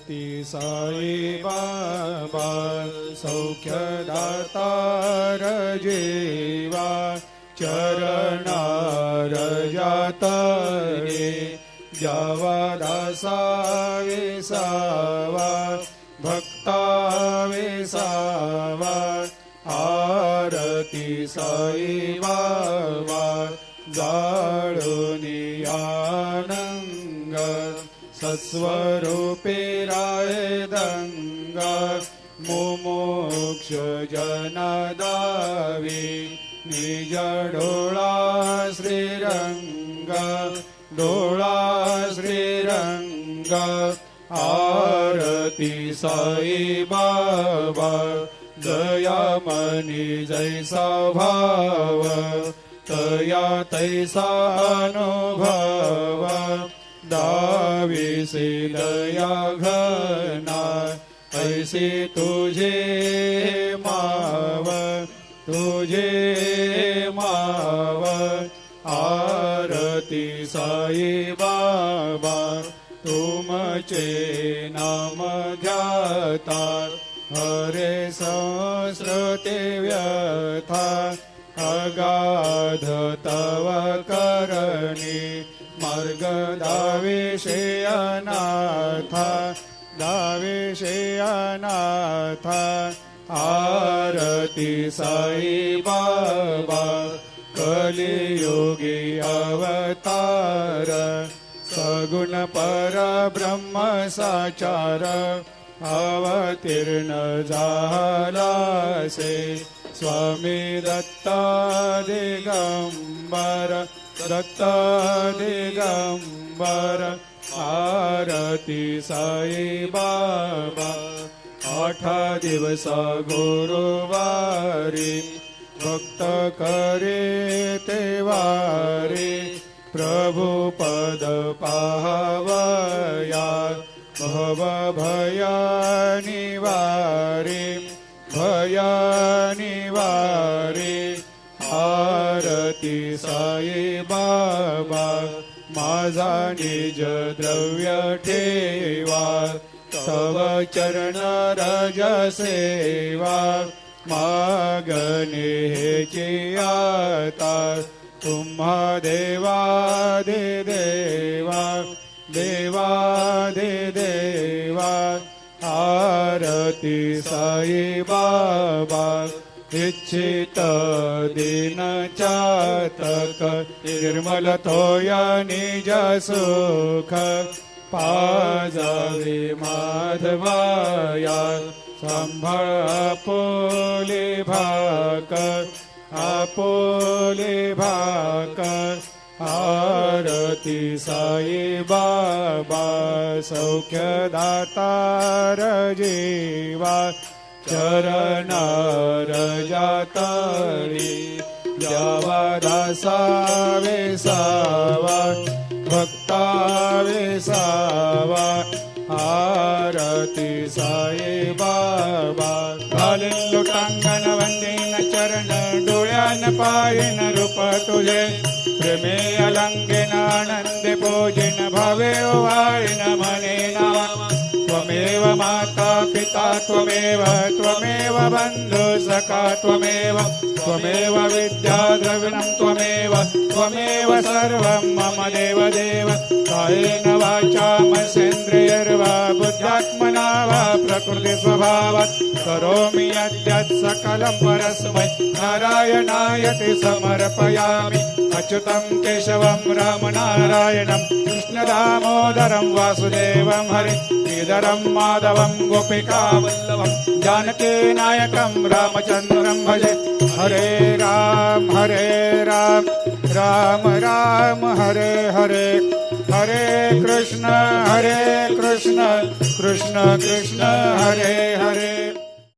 ती साई बाबा सौख्यदातार जीवा चरणार जातरे जावा दासा विसावा भक्ता विसावा आरती साई बाबा जाळूनी आनंग सस्वरूपे राय दंग मुमुक्ष जनदावी निज डोळा श्रीरंग डोळा श्रीरंग आरती साई बाबा दयामनी जैसा भाव तया तैसा अनुभव दाविसे दया घना ऐसे तुझे माव तुझे माव आरती साई बाबा तुमचे नाम ध्याता हरे संस्कृते व्यथा अगाध तव करणी मार्ग दाविषे अनाथा दाविषे अनाथा आरती साई बाबा कलियुगी अवतार सगुण परब्रह्म साचार अवतीर्ण झालासे स्वामी दत्ता दिगंबर दत्ता दिगंबर आरती साई बाबा 8 दिवस गुरुवारी भक्त करे तेवारी प्रभु पद पाहवया भव भया निवारी भया निवारी आरती साई बाबा माझा निज द्रव्य ठेवा तव चरण रज सेवा मागणे हेची आता तुम्हा देवादि देवा देवादि देवा आरती साई बाबा इच्छित दिन चातक निर्मल तोया निज सुख पाजावे माधवाया सांभाळ आपोले भाकर आरती साई बाबा सौख्यदातार जीवा चरणार जातरी जावा दासा विसावा भक्ता विसावा आरती साई बाबा घालीन लोटांगण वंदीन चरण डोळ्यान पायन रूप तुझे प्रेमे अलंगेन आनंदे पूजिन भावे वाळीन मने नावा त्वमेव माता पिता त्वमेव त्वमेव बंधु सखा त्वमेव त्वमेव विद्या द्रविणं त्वमेव त्वमेव सर्वं मम देव देव कायेन वाचा मनसेन्द्रियर्वा बुद्ध्यात्मना वा प्रकृति स्वभावात् करोमि यद्यत् सकलं परस्मै नारायणायति समर्पयामि अच्युतं केशवं रामनारायणं कृष्णदामोदरं वासुदेवं हरि श्रीधरं माधवं गोपिकावल्लभं जानकीनायकं रामचन्द्रं भजे हरे राम राम राम हरे हरे हरे कृष्ण कृष्ण कृष्ण हरे हरे